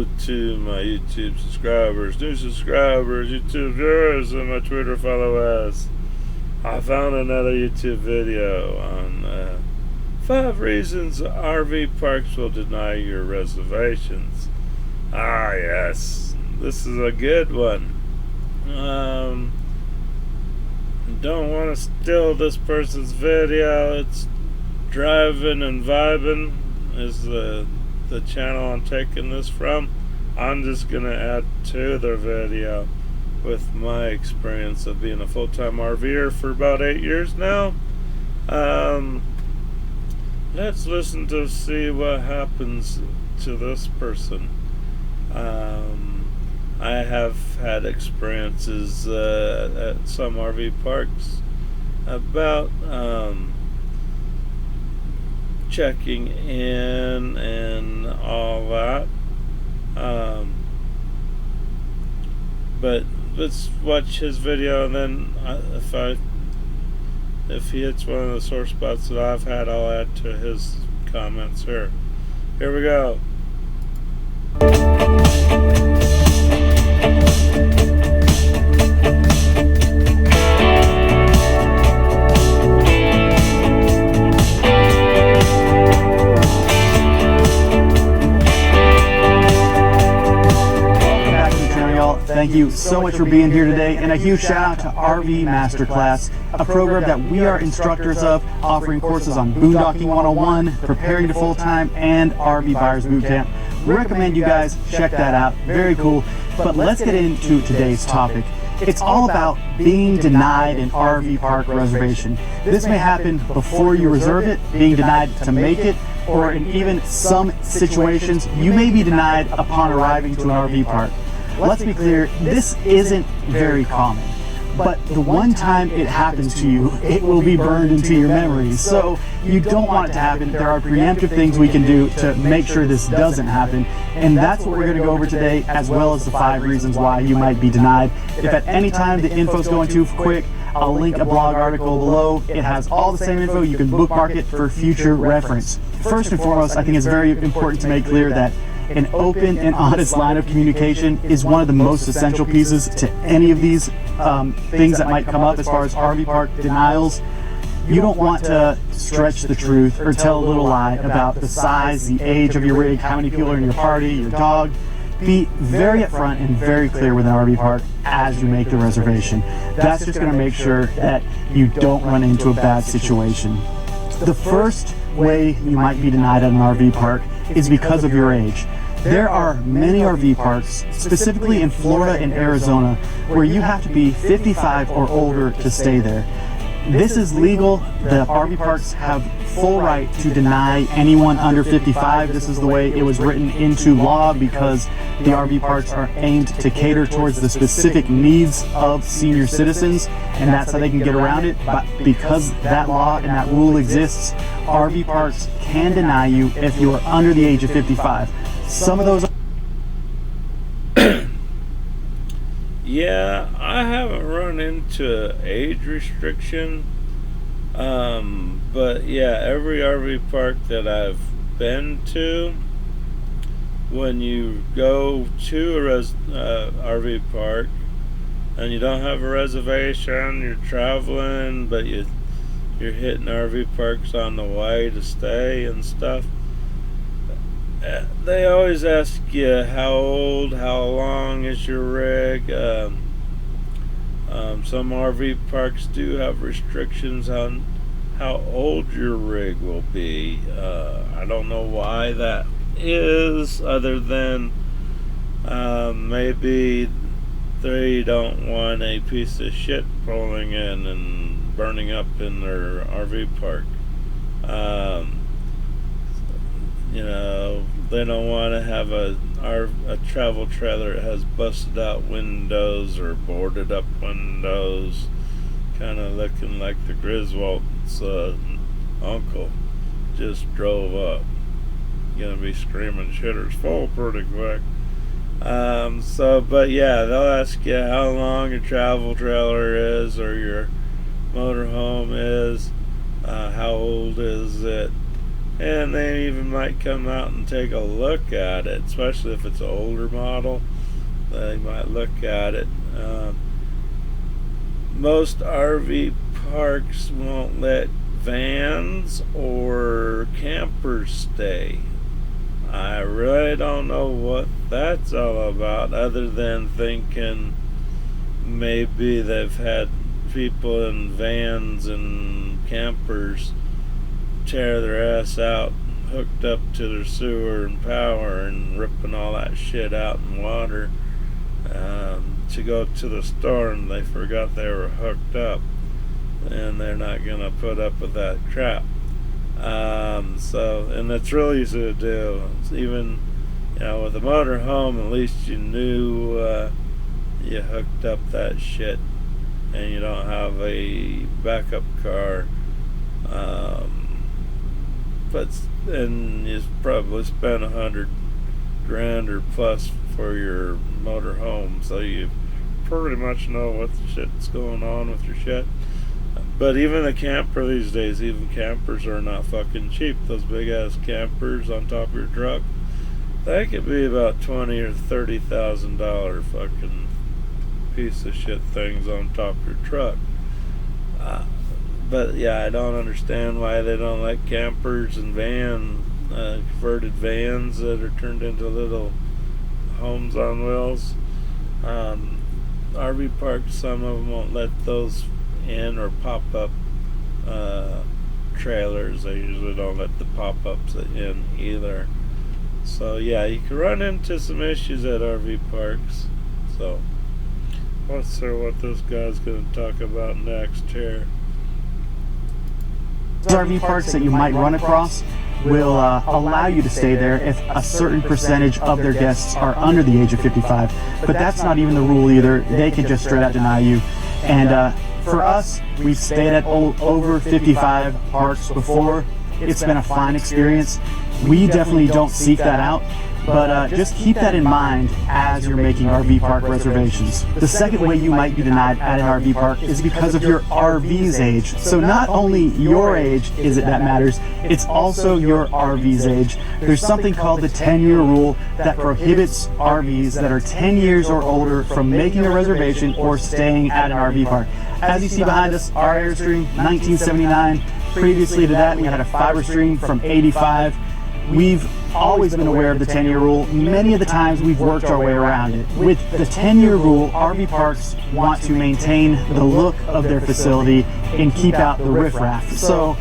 hello to my YouTube subscribers, new subscribers, YouTube viewers, and my Twitter followers. I found another YouTube video on 5 reasons RV parks will deny your reservations. Ah, yes, this is a good one. Don't want to steal this person's video. It's Driving and Vibing is the channel I'm taking this from. I'm just gonna add to their video with my experience of being a full-time RVer for about 8 years now. Let's listen to see what happens to this person. I have had experiences at some RV parks about checking in and all that, but let's watch his video, and then if he hits one of the sore spots that I've had, I'll add to his comments here. Here we go. Thank you so much for being here today, and a huge shout out to RV Masterclass, a program that we are instructors of, offering courses on boondocking 101, preparing to full-time, and RV buyers bootcamp. We recommend you guys check that out. Very cool. But let's get into today's topic. It's all about being denied an RV park reservation. This may happen before you reserve it, being denied to make it, or in even some situations, you may be denied upon arriving to an RV park. Let's be clear, this isn't very common, but the one time it happens to you, it will be burned into your memories. So you don't want it to happen. There are preemptive things we can do to make sure this doesn't happen, and that's what we're going to go over today, as well as the 5 reasons why you might be denied. If at any time the info's going too quick, I'll link a blog article below. It has all the same info. You can bookmark it for future reference. First and foremost, I think it's very important to make clear that an open and honest line of communication is one of the most essential pieces to any of these things that might come up as far as RV park denials. You don't want to stretch the truth or tell a little lie about the size, the age of your rig, how many people are in your party, your dog. Be very upfront and very clear with an RV park as you make the reservation. That's just going to make sure that you don't run into a bad situation. The first way you might be denied at an RV park is because of your age. There are many RV parks, specifically in Florida and Arizona, where you have to be 55 or older to stay there. This is legal. The RV parks have full right to deny anyone under 55. This is the way it was written into law because the RV parks are aimed to cater towards the specific needs of senior citizens, and that's how they can get around it. But because that law and that rule exists, RV parks can deny you if you are under the age of 55. Some of those Yeah, I haven't run into age restriction, but yeah, every RV park that I've been to, when you go to a RV park and you don't have a reservation, you're traveling, but you're hitting RV parks on the way to stay and stuff, they always ask you how old, how long is your rig. Some RV parks do have restrictions on how old your rig will be. I don't know why that is, other than maybe they don't want a piece of shit rolling in and burning up in their RV park. You know, they don't want to have a travel trailer that has busted out windows or boarded up windows, kind of looking like the Griswold's uncle just drove up. Gonna be screaming shitters full pretty quick. But yeah, they'll ask you how long your travel trailer is or your motorhome is, how old is it, and they even might come out and take a look at it, especially if it's an older model. They might look at it. Most RV parks won't let vans or campers stay. I really don't know what that's all about, other than thinking maybe they've had people in vans and campers tear their ass out, hooked up to their sewer and power, and ripping all that shit out in water to go to the store, and they forgot they were hooked up, and they're not gonna put up with that crap. And that's real easy to do. It's even, with a motor home, at least you knew you hooked up that shit, and you don't have a backup car. And you probably spent $100,000 or plus for your motor home, so you pretty much know what the shit's going on with your shit. But even a camper these days, even campers are not fucking cheap. Those big ass campers on top of your truck, they could be about $20,000 or $30,000 fucking piece of shit things on top of your truck. But yeah, I don't understand why they don't like campers and converted vans that are turned into little homes on wheels. RV parks, some of them won't let those in, or pop-up trailers. They usually don't let the pop-ups in either. So yeah, you can run into some issues at RV parks. So let's see what this guy's going to talk about next here. RV parks that you might run across will allow you to stay there if a certain percentage of their guests are under the age of 55. But that's not even the rule either. They can just straight out deny you. And for us, we've stayed at over 55 parks before. It's been a fine experience. We definitely don't seek that out. But just keep that in mind as you're making RV park reservations. The second way you might be denied at an RV park is because of your RV's age. So not only your age is it that matters, it's also your RV's age. There's something called the 10-year rule that prohibits RVs that are 10 years or older from making a reservation or staying at an RV park. As you see behind us, our Airstream, 1979. Previously to that, we had a Fiberstream from 85. We've always been aware of the 10-year rule. Many of the times we've worked our way around it. With the 10-year rule, RV parks want to maintain the look of their facility and keep out the riffraff. So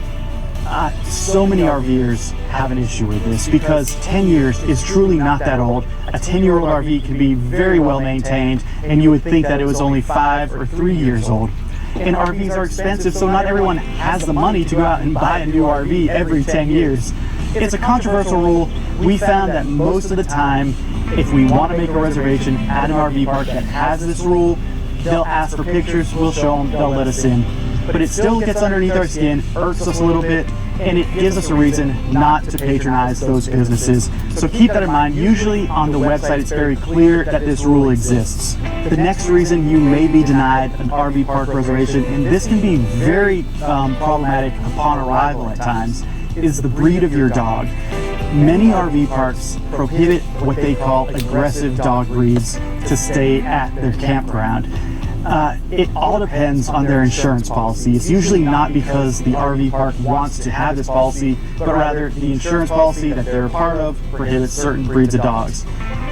many RVers have an issue with this because 10 years is truly not that old. A 10-year-old RV can be very well maintained, and you would think that it was only 5 or 3 years old. And RVs are expensive, so not everyone has the money to go out and buy a new RV every 10 years. It's a controversial rule. We found that most of the time, if we want to make a reservation at an RV park that has this rule, they'll ask for pictures, we'll show them, they'll let us in. But it still gets underneath our skin, irks us a little bit, and it gives us a reason not to patronize those businesses. So keep that in mind. Usually on the website it's very clear that this rule exists. The next reason you may be denied an RV park reservation, and this can be very problematic upon arrival at times, is the breed of your dog. Many RV parks prohibit what they call aggressive dog breeds to stay at their campground. It all depends on their insurance policy. It's usually not because the RV park wants to have this policy, but rather the insurance policy that they're a part of prohibits certain breeds of dogs.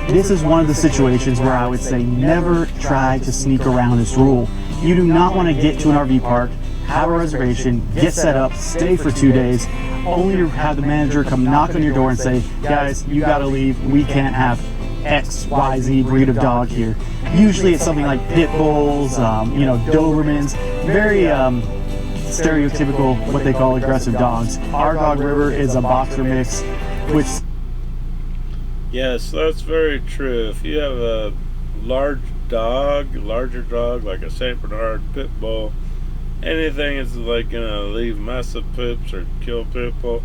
This is one of the situations where I would say never try to sneak around this rule. You do not want to get to an RV park, have a reservation, get set up, stay for 2 days, only to have the manager come knock on your door and say, guys, you gotta leave, we can't have XYZ breed of dog here. Usually it's something like pit bulls, Dobermans, very stereotypical what they call aggressive dogs. Our dog River is a boxer mix, which... Yes, that's very true. If you have a larger dog like a Saint Bernard, pit bull, anything that's like gonna leave massive poops or kill people,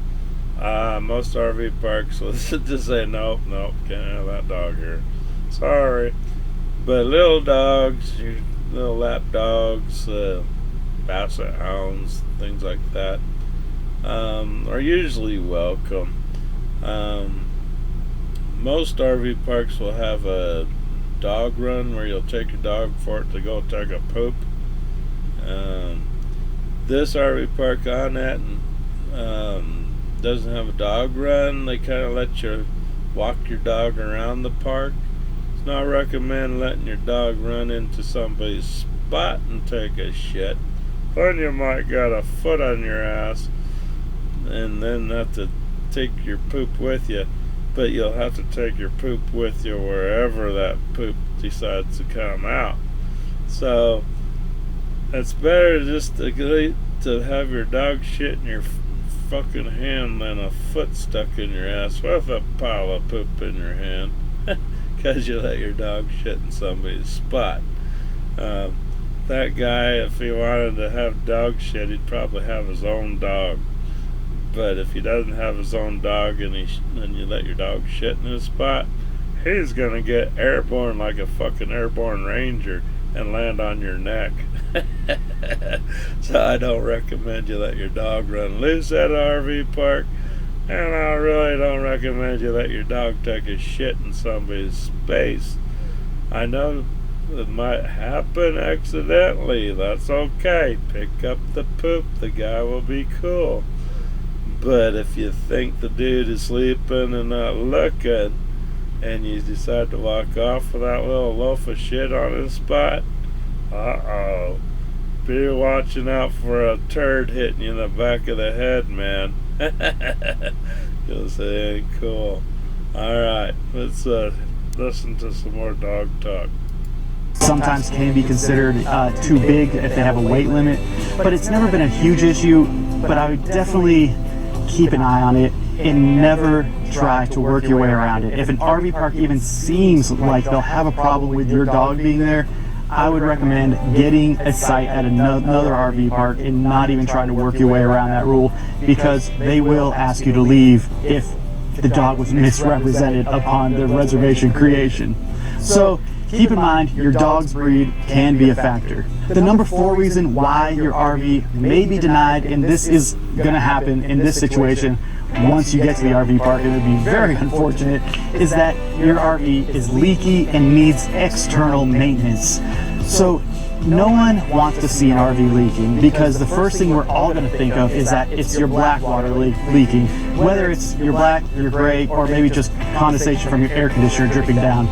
most RV parks will just say nope, can't have that dog here. Sorry. But little dogs, your little lap dogs, basset hounds, things like that, are usually welcome. Most RV parks will have a dog run where you'll take your dog for it to go take a poop. This RV park on that doesn't have a dog run. They kind of let you walk your dog around the park. It's not recommend letting your dog run into somebody's spot and take a shit. Then you might got a foot on your ass and then have to take your poop with you. But you'll have to take your poop with you wherever that poop decides to come out. So it's better just to have your dog shit in your fucking hand than a foot stuck in your ass with a pile of poop in your hand because you let your dog shit in somebody's spot. That guy, if he wanted to have dog shit, he'd probably have his own dog. But if he doesn't have his own dog and you let your dog shit in his spot, he's gonna get airborne like a fucking airborne ranger and land on your neck. So I don't recommend you let your dog run loose at an RV park, and I really don't recommend you let your dog take a shit in somebody's space. I know it might happen accidentally. That's okay. Pick up the poop. The guy will be cool. But if you think the dude is sleeping and not looking, and you decide to walk off with that little loaf of shit on his spot, uh-oh. Be watching out for a turd hitting you in the back of the head, man. Because it ain't cool. Alright, let's listen to some more dog talk. Sometimes can be considered too big if they have a weight limit, but it's never been a huge issue. But I would definitely keep an eye on it and never try to work your way around it. If an RV park even seems like they'll have a problem with your dog being there, I would recommend getting a site at another RV park and not even trying to work your way around that rule, because they will ask you to leave if the dog was misrepresented upon the reservation creation. So keep in mind, your dog's breed can be a factor. The number 4 reason why your RV may be denied, and this is going to happen in this situation once you get to the RV park, and it would be very unfortunate, is that your RV is leaky and needs external maintenance. So no one wants to see an RV leaking, because the first thing we're all going to think of is that it's your black water leaking, whether it's your black, your gray, or maybe just condensation from your air conditioner dripping down.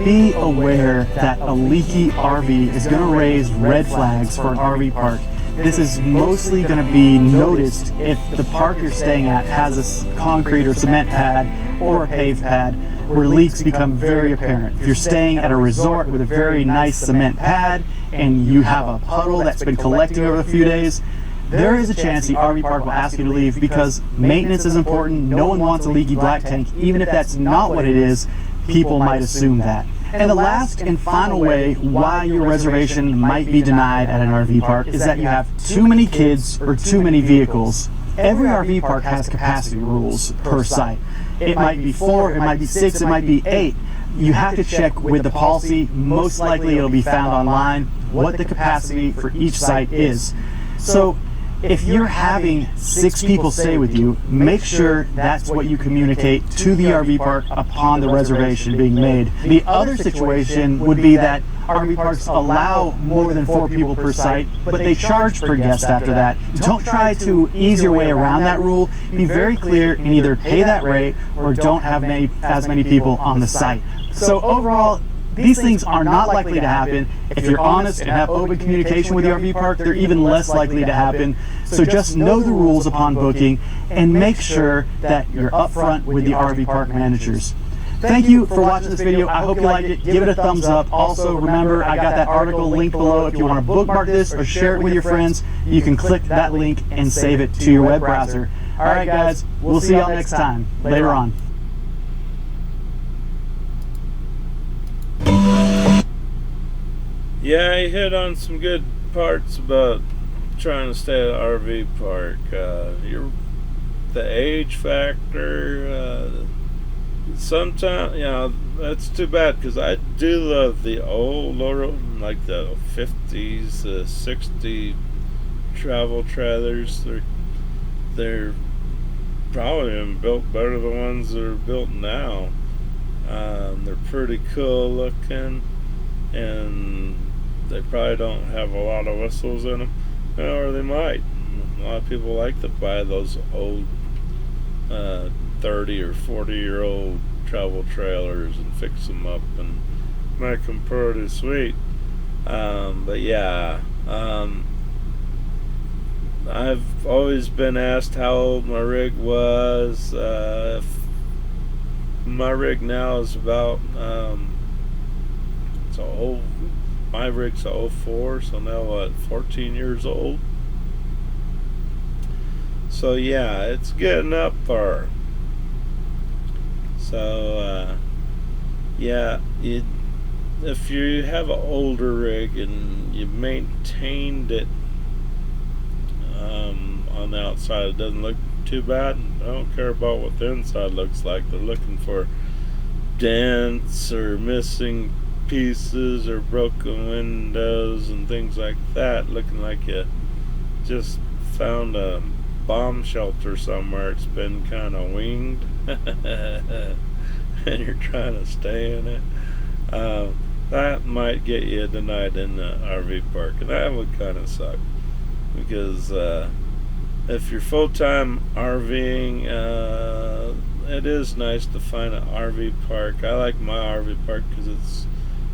Be aware that a leaky RV is going to raise red flags for an RV park. This is mostly going to be noticed if the park you're staying at has a concrete or cement pad or a paved pad where leaks become very apparent. If you're staying at a resort with a very nice cement pad and you have a puddle that's been collecting over a few days, there is a chance the RV park will ask you to leave, because maintenance is important. No one wants a leaky black tank. Even if that's not what it is, people might assume that. And the last and final way why your reservation might be denied at an RV park is that you have too many kids or too many vehicles. Every RV park has capacity rules per site. It might be 4, it might be 6, it might be 8. You have to check with the policy. Most likely it'll be found online what the capacity for each site is. So if you're having 6 people stay with you, make sure that's what you communicate to the RV park upon the reservation being made. The other situation would be that RV parks allow more than 4 people per site, but they charge per guest after that. Don't try to ease your way around that rule. Be very clear and either pay that rate or don't have as many people on the site. So overall, these things are not likely to happen. If you're honest and have open communication with the RV park, they're even less likely to happen. So just know the rules upon booking and make sure that you're upfront with the RV park managers. Thank you for watching this video. I hope you liked it. Give it a thumbs up. Also, remember, I got that article linked below. If you want to bookmark this or share it with your friends, you can click that link and save it to your web browser. All right, guys, we'll see y'all next time. Later on. Yeah, he hit on some good parts about trying to stay at an RV park. The age factor. Sometimes, that's too bad, because I do love the old, like the 50s, 60 travel trailers. they're probably even built better than the ones that are built now. They're pretty cool looking, and they probably don't have a lot of whistles in them, or they might. A lot of people like to buy those old 30 or 40-year-old travel trailers and fix them up and make them pretty sweet. But yeah, I've always been asked how old my rig was. My rig now is about it's a old. My rig's a '04, so now what? 14 years old. So yeah, it's getting up there. So yeah, if you have an older rig and you maintained it on the outside, it doesn't look too bad. I don't care about what the inside looks like. They're looking for dents or missing pieces or broken windows and things like that, looking like you just found a bomb shelter somewhere. It's been kind of winged and you're trying to stay in it. That might get you denied in the RV park, and that would kind of suck, because if you're full-time RVing, it is nice to find an RV park. I like my RV park because it's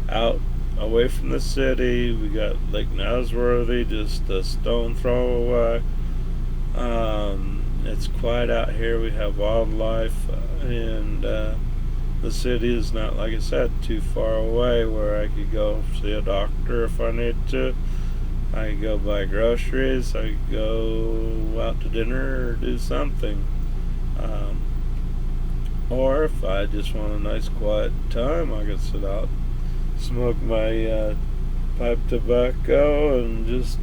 out away from the city. We got Lake Nasworthy just a stone throw away. It's quiet out here. We have wildlife, and the city is not, like I said, too far away where I could go see a doctor if I need to. I could go buy groceries. I could go out to dinner or do something. Or if I just want a nice quiet time, I could sit out, smoke my pipe tobacco, and just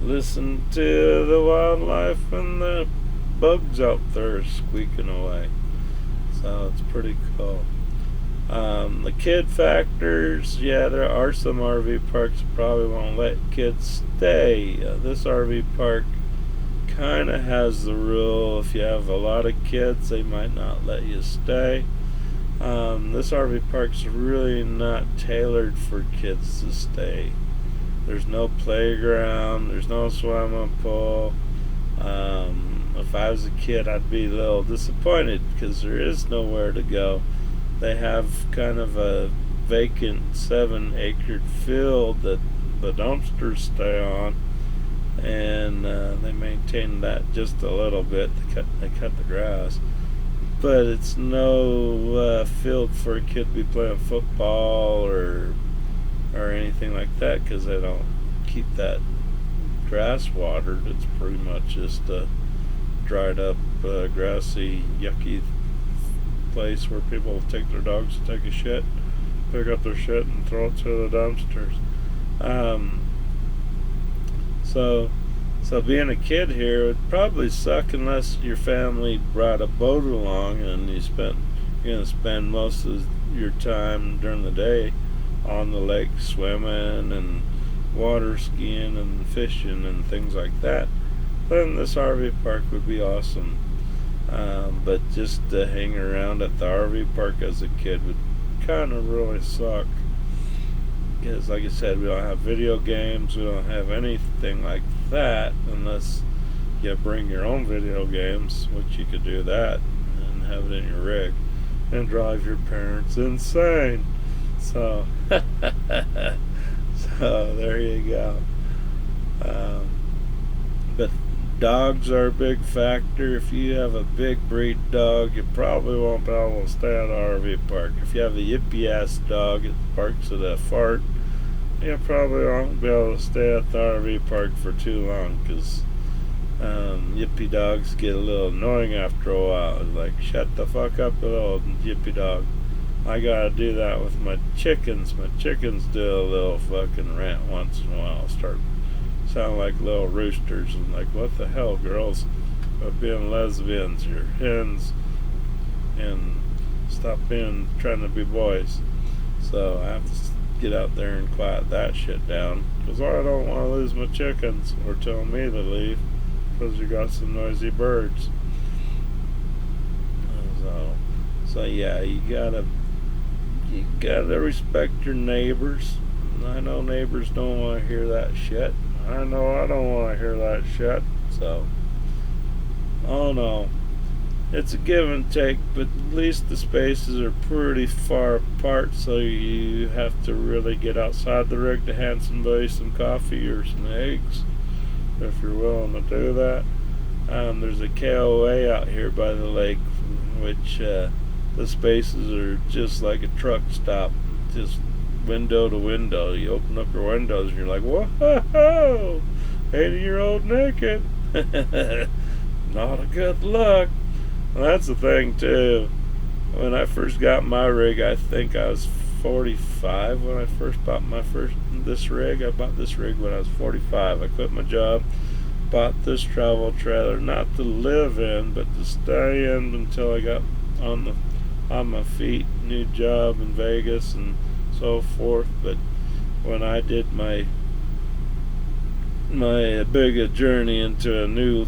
listen to the wildlife and the bugs out there squeaking away. So it's pretty cool. The kid factors, yeah, there are some RV parks that probably won't let kids stay. This RV park kind of has the rule, if you have a lot of kids, they might not let you stay. This RV park's really not tailored for kids to stay. There's no playground, there's no swimming pool. If I was a kid, I'd be a little disappointed because there is nowhere to go. They have kind of a vacant 7-acre field that the dumpsters stay on, and they maintain that just a little bit. They cut the grass, but it's no field for a kid to be playing football or anything like that, because they don't keep that grass watered. It's pretty much just a dried up, grassy, yucky place where people take their dogs to take a shit, pick up their shit and throw it to the dumpsters. So being a kid here would probably suck unless your family brought a boat along and you're gonna spend most of your time during the day on the lake swimming and water skiing and fishing and things like that. Then this RV park would be awesome. But just to hang around at the RV park as a kid would kind of really suck. Because, like I said, we don't have video games, we don't have anything like that unless you bring your own video games, which you could do that and have it in your rig and drive your parents insane. So, so there you go. But dogs are a big factor. If you have a big breed dog, you probably won't be able to stay at an RV park. If you have a yippy ass dog that barks at a fart, you probably won't be able to stay at the RV park for too long, because yippy dogs get a little annoying after a while. It's like, shut the fuck up, little yippy dog. I gotta do that with my chickens. My chickens do a little fucking rant once in a while. Start sound like little roosters, and like, what the hell, girls? Quit being lesbians, you're hens, and stop trying to be boys. So I have to get out there and quiet that shit down, because I don't want to lose my chickens or tell me to leave. because you got some noisy birds. So yeah, you gotta respect your neighbors. I know neighbors don't want to hear that shit. I know I don't want to hear that shit. So, oh no, it's a give and take, but at least the spaces are pretty far apart, so you have to really get outside the rig to hand somebody some coffee or some eggs, if you're willing to do that. There's a KOA out here by the lake, which the spaces are just like a truck stop, just window to window. You open up your windows and you're like, whoa, 80-year-old naked. Not a good look. Well, that's the thing too. When I first got my rig, I think I was 45 when I first bought this rig. I bought this rig when I was 45. I quit my job, bought this travel trailer, not to live in, but to stay in until I got on my feet, new job in Vegas and so forth. But when I did my big journey into a new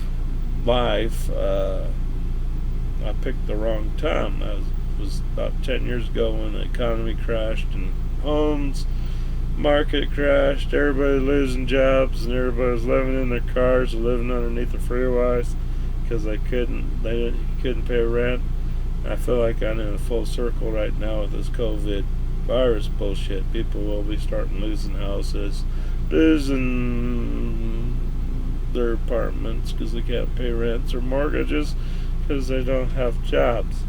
life, I picked the wrong time. That was about 10 years ago when the economy crashed and homes market crashed, everybody losing jobs, and everybody was living in their cars, living underneath the freeways because they couldn't pay rent. I feel like I'm in a full circle right now with this COVID virus bullshit. People will be starting losing houses, losing their apartments because they can't pay rents or mortgages because they don't have jobs.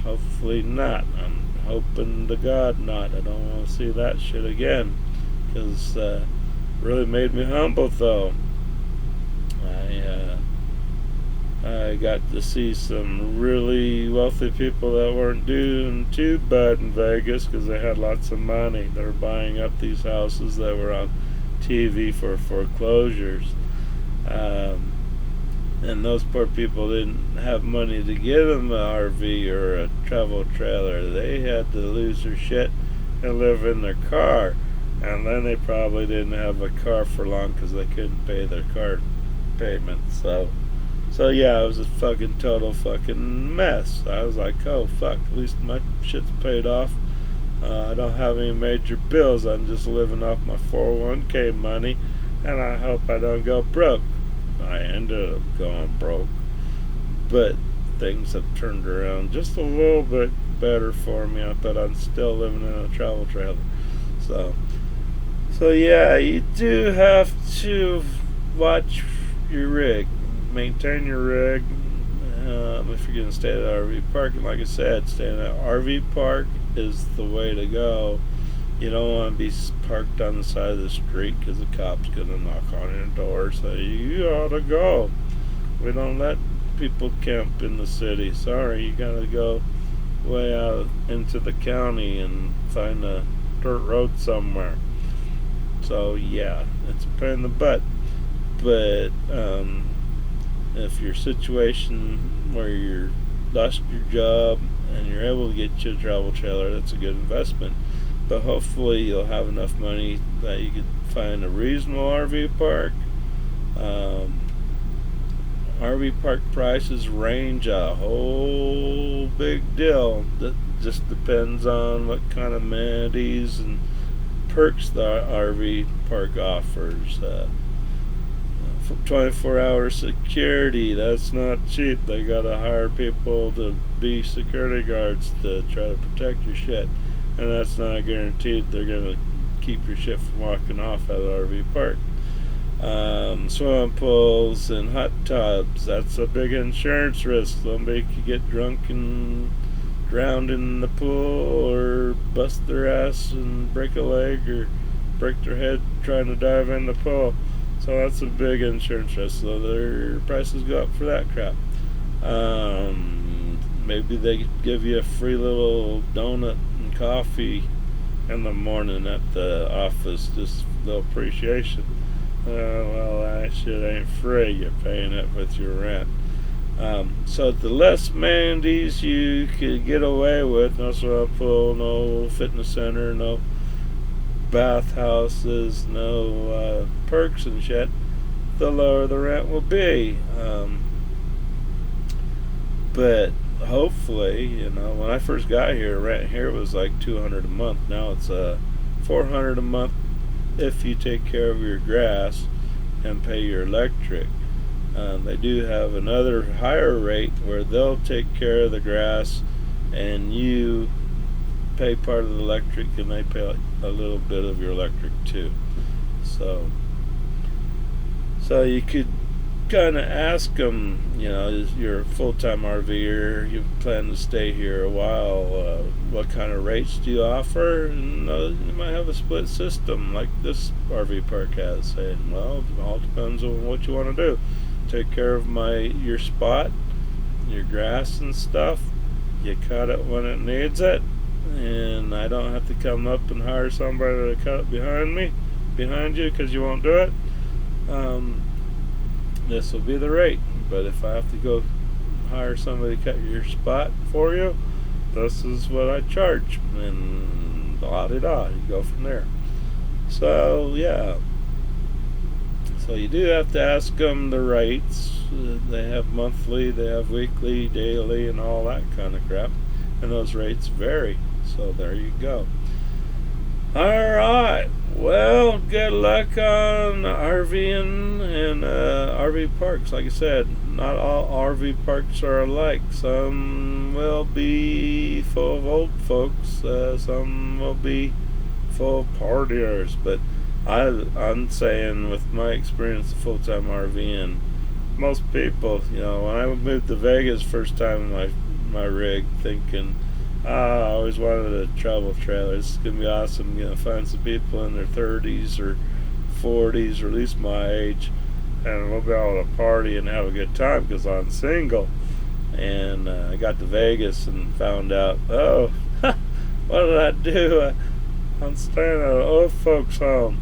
Hopefully not. I'm hoping to God not. I don't want to see that shit again because really made me humble though. I got to see some really wealthy people that weren't doing too bad in Vegas because they had lots of money. They were buying up these houses that were on TV for foreclosures. And those poor people didn't have money to get them an RV or a travel trailer. They had to lose their shit and live in their car. And then they probably didn't have a car for long because they couldn't pay their car payments. So yeah, it was a fucking total fucking mess. I was like, oh fuck, at least my shit's paid off. I don't have any major bills. I'm just living off my 401k money, and I hope I don't go broke. I ended up going broke, but things have turned around just a little bit better for me, but I'm still living in a travel trailer. So yeah, you do have to watch your rig, maintain your rig. If you're gonna stay at an RV park, and like I said, staying at an RV park is the way to go. You don't want to be parked on the side of the street because the cop's gonna knock on your door. So you ought to go. We don't let people camp in the city. Sorry, you gotta go way out into the county and find a dirt road somewhere. So yeah, it's a pain in the butt. But if your situation where you're lost your job and you're able to get you a travel trailer, that's a good investment. But hopefully you'll have enough money that you could find a reasonable RV park. RV park prices range a whole big deal. That just depends on what kind of amenities and perks the RV park offers. 24-hour security, that's not cheap. They gotta hire people to be security guards to try to protect your shit, and that's not guaranteed they're gonna keep your shit from walking off at an RV park. Swimming pools and hot tubs, that's a big insurance risk. Somebody could get drunk and drown in the pool, or bust their ass and break a leg, or break their head trying to dive in the pool. So that's a big insurance risk. So their prices go up for that crap. Maybe they give you a free little donut and coffee in the morning at the office, just a little appreciation. Well, that shit ain't free. You're paying it with your rent. So the less amenities you could get away with, no swimming pool, no fitness center, no bathhouses, no perks and shit, the lower the rent will be. But hopefully, when I first got here, rent here was like $200 a month. Now it's $400 a month if you take care of your grass and pay your electric. They do have another higher rate where they'll take care of the grass and you pay part of the electric, and they pay a little bit of your electric too. So you could kind of ask them, you're a full-time RVer, you plan to stay here a while, what kind of rates do you offer? And you might have a split system like this RV park has, saying, well, it all depends on what you want to do. Take care of your spot, your grass and stuff. You cut it when it needs it, and I don't have to come up and hire somebody to cut it behind you because you won't do it. This will be the rate. But if I have to go hire somebody to cut your spot for you, this is what I charge, and la-di-da, you go from there. So yeah, so you do have to ask them the rates. They have monthly, they have weekly, daily, and all that kind of crap, and those rates vary. So there you go. Alright, well, good luck on RVing and RV parks. Like I said, not all RV parks are alike. Some will be full of old folks, some will be full of partiers, but I'm saying, with my experience of full-time RVing, most people, when I moved to Vegas first time in my rig, thinking, I always wanted a travel trailer. This is going to be awesome. I'm going to find some people in their 30s or 40s, or at least my age, and we'll be able to party and have a good time because I'm single. And I got to Vegas and found out, what did I do? I'm staying at an old folks' home.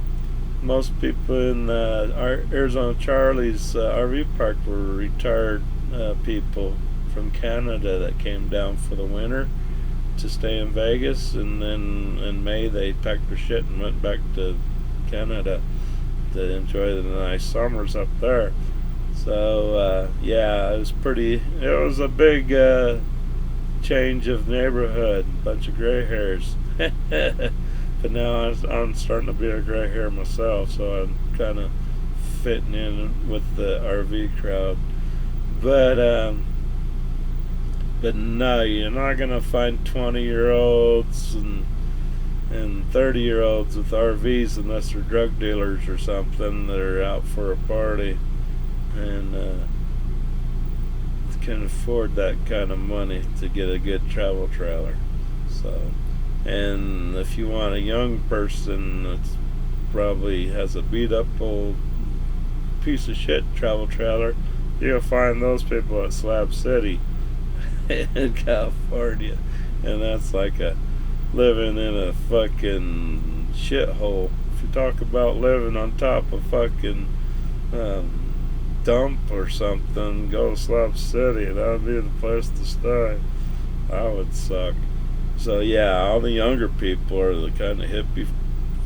Most people in Arizona Charlie's RV park were retired people from Canada that came down for the winter to stay in Vegas, and then in May they packed their shit and went back to Canada to enjoy the nice summers up there. So yeah, it was a big change of neighborhood, bunch of gray hairs. But now I'm starting to be a gray hair myself, so I'm kind of fitting in with the RV crowd. But no, you're not going to find 20-year-olds and 30-year-olds with RVs unless they're drug dealers or something that are out for a party and can afford that kind of money to get a good travel trailer. So, and if you want a young person that probably has a beat-up old piece of shit travel trailer, you'll find those people at Slab City in California, and that's like living in a fucking shithole. If you talk about living on top of fucking dump or something, go to Slab City. That would be the place to stay. That would suck. So yeah, all the younger people are the kind of hippie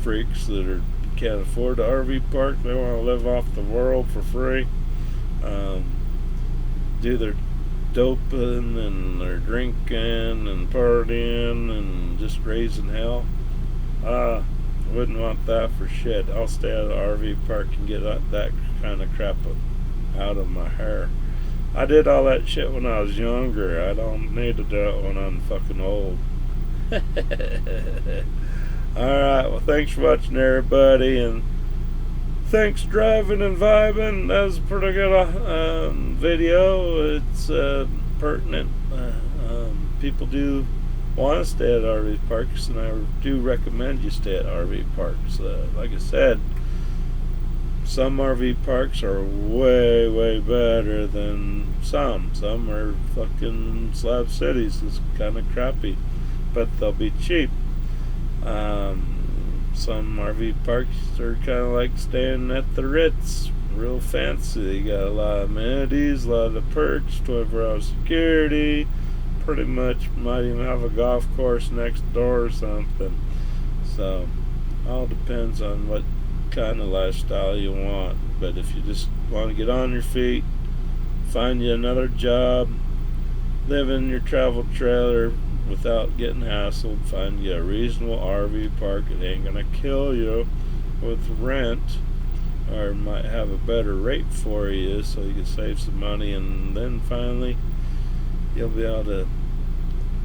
freaks that can't afford the RV park. They want to live off the world for free, do their doping and their drinking and partying and just raising hell. Wouldn't want that for shit. I'll stay at the RV park and get that kind of crap out of my hair. I did all that shit when I was younger. I don't need to do it when I'm fucking old. Alright, well, thanks for watching, everybody, and thanks driving and vibing. That was a pretty good video. It's pertinent. People do want to stay at RV parks, and I do recommend you stay at RV parks. Like I said, some RV parks are way, way better than some. Some are fucking slab cities. It's kind of crappy, but they'll be cheap. Some RV parks are kind of like staying at the Ritz, real fancy. You got a lot of amenities, a lot of perks, 24-hour security. Pretty much might even have a golf course next door or something. So all depends on what kind of lifestyle you want. But if you just want to get on your feet, find you another job, live in your travel trailer without getting hassled, find you a reasonable RV park. It ain't gonna kill you with rent, or might have a better rate for you so you can save some money, and then finally you'll be able to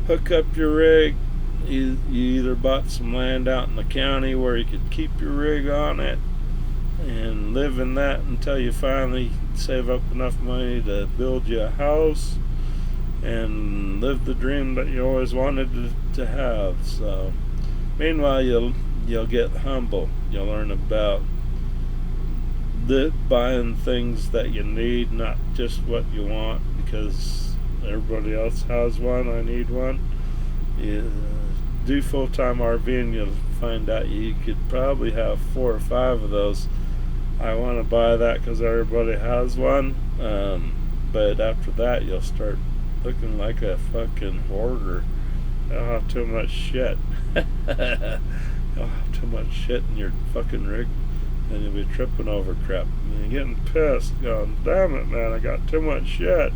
hook up your rig. You either bought some land out in the county where you could keep your rig on it and live in that until you finally save up enough money to build you a house and live the dream that you always wanted to have. So meanwhile, you'll get humble. You'll learn about buying things that you need, not just what you want because everybody else has one. I need one. You do full-time RV and you'll find out you could probably have 4 or 5 of those. I want to buy that because everybody has one, but after that you'll start looking like a fucking hoarder. You'll have too much shit. You'll have too much shit in your fucking rig, and you'll be tripping over crap. And you're getting pissed, going, damn it, man, I got too much shit.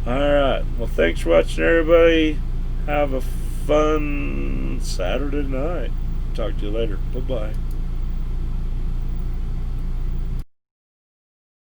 Alright, well, thanks for watching, everybody. Have a fun Saturday night. Talk to you later. Bye-bye.